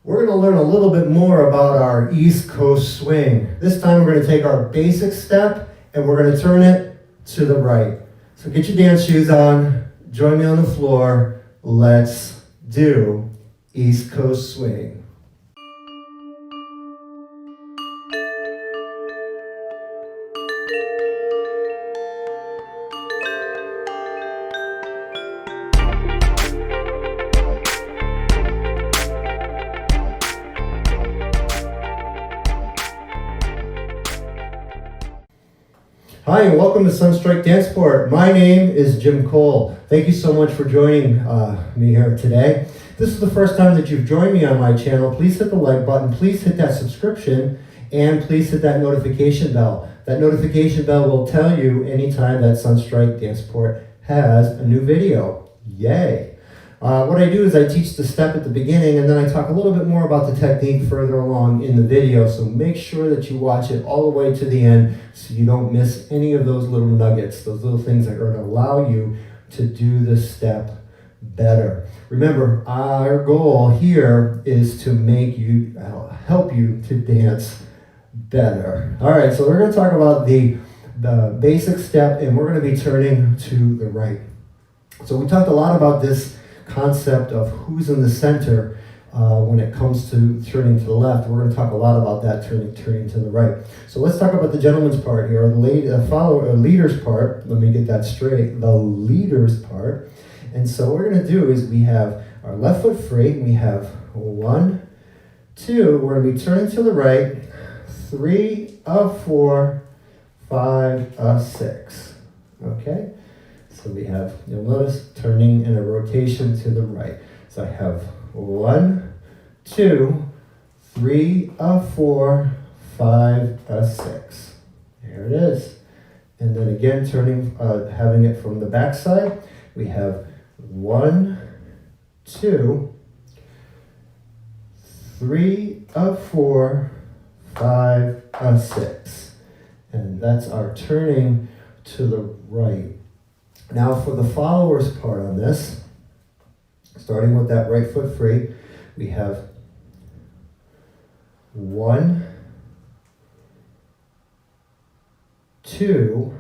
We're going to learn a little bit more about our East Coast swing. This time we're going to take our basic step and we're going to turn it to the right. So get your dance shoes on, join me on the floor, let's do East Coast swing. Hi, and welcome to Sunstrike Dancesport. My name is Jim Cole. Thank you so much for joining me here today. If this is the first time that you've joined me on my channel, please hit the like button, please hit that subscription, and please hit that notification bell. That notification bell will tell you anytime that Sunstrike Dancesport has a new video. Yay! What I do is I teach the step at the beginning and then I talk a little bit more about the technique further along in the video. So make sure that you watch it all the way to the end so you don't miss any of those little nuggets, those little things that are going to allow you to do the step better. Remember, our goal here is to help you to dance better. All right, so we're going to talk about the basic step and we're going to be turning to the right. So we talked a lot about this concept of who's in the center when it comes to turning to the left. We're going to talk a lot about that turning to the right. So let's talk about the gentleman's part here, or the leader's part. Let me get that straight. The leader's part. And so what we're going to do is we have our left foot free. We have 1, 2. We're going to be turning to the right. 3, 4, 5, 6. Okay. So we have, you'll notice, turning in a rotation to the right. So I have 1, 2, 3, 4, 5, 6. There it is. And then again, turning, having it from the back side, we have 1, 2, 3, 4, 5, 6. And that's our turning to the right. Now for the followers part on this, starting with that right foot free, we have 1, 2,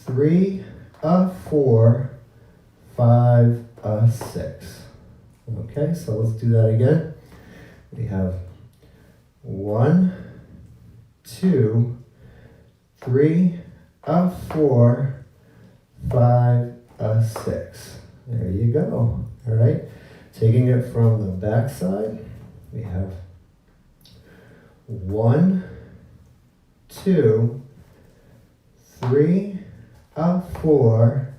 3, 4, 5, 6. Okay, so let's do that again. We have 1, 2, 3, 4, 5, 6. There you go. All right. Taking it from the back side, we have 1, 2, 3, 4,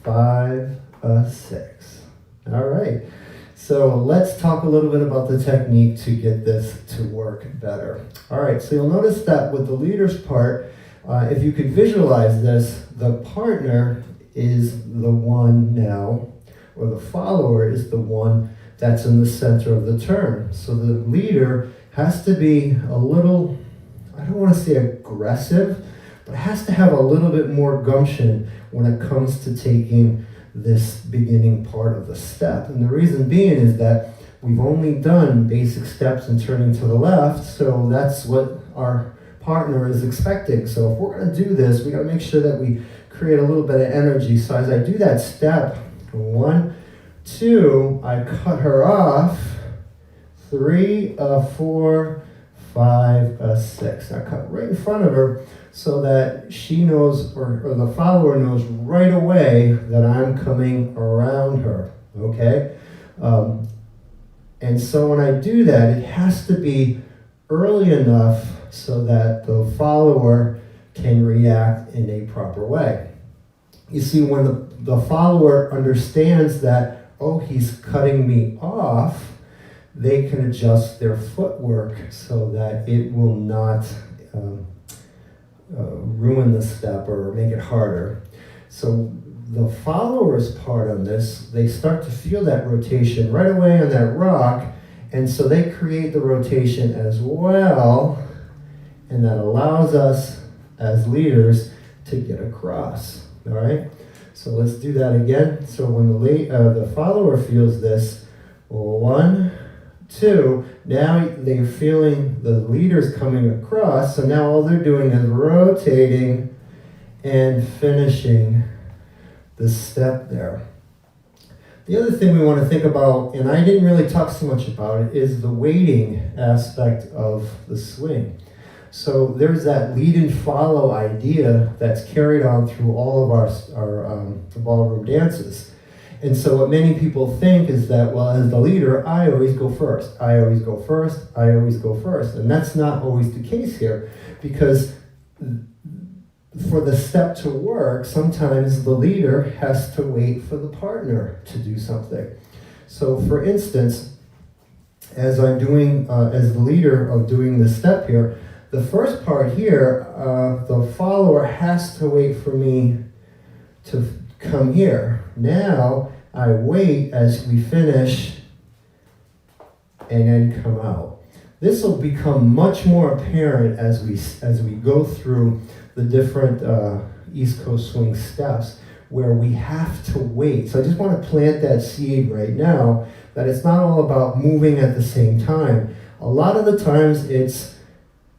5, 6. All right. So let's talk a little bit about the technique to get this to work better. All right. So you'll notice that with the leader's part, if you could visualize this, the partner is the one now, or the follower is the one that's in the center of the turn. So the leader has to be a little, I don't want to say aggressive, but has to have a little bit more gumption when it comes to taking this beginning part of the step. And the reason being is that we've only done basic steps and turning to the left, so that's what our partner is expecting. So if we're going to do this, we got to make sure that we create a little bit of energy. So as I do that step, 1, 2, I cut her off. 3, 4, 5, 6. I cut right in front of her so that she knows, or the follower knows right away that I'm coming around her. Okay? And so when I do that, it has to be early enough so that the follower can react in a proper way. You see, when the follower understands that, oh, he's cutting me off, they can adjust their footwork so that it will not ruin the step or make it harder. So the follower's part on this, they start to feel that rotation right away on that rock, and so they create the rotation as well, and that allows us as leaders to get across. All right, so let's do that again. So when the follower feels this, 1, 2, now they're feeling the leaders coming across, so now all they're doing is rotating and finishing the step there. The other thing we want to think about, and I didn't really talk so much about it, is the weighting aspect of the swing. So there's that lead and follow idea that's carried on through all of our ballroom dances. And so what many people think is that, well, as the leader, I always go first. I always go first. I always go first. And that's not always the case here, because for the step to work, sometimes the leader has to wait for the partner to do something. So for instance, as I'm doing, as the leader of doing this step here, the first part here, the follower has to wait for me to come here. Now I wait as we finish and then come out. This will become much more apparent as we go through the different East Coast swing steps where we have to wait. So I just want to plant that seed right now that it's not all about moving at the same time. A lot of the times it's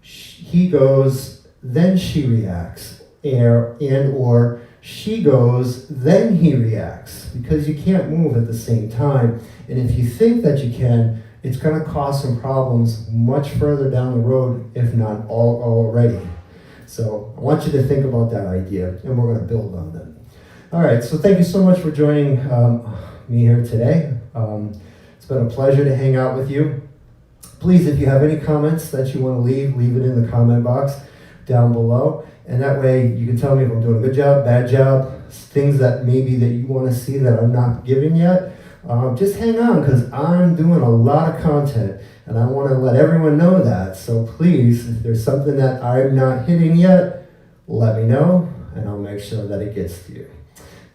he goes, then she reacts, or she goes, then he reacts, because you can't move at the same time. And if you think that you can, it's going to cause some problems much further down the road, if not already. So I want you to think about that idea, and we're going to build on that. All right, so thank you so much for joining me here today. It's been a pleasure to hang out with you. Please, if you have any comments that you want to leave it in the comment box down below. And that way you can tell me if I'm doing a good job, bad job, things that maybe that you want to see that I'm not giving yet. Just hang on, because I'm doing a lot of content and I want to let everyone know that. So please, if there's something that I'm not hitting yet, let me know and I'll make sure that it gets to you.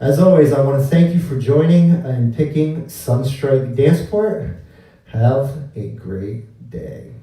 As always, I want to thank you for joining and picking Sunstrike Dancesport. Have a great day.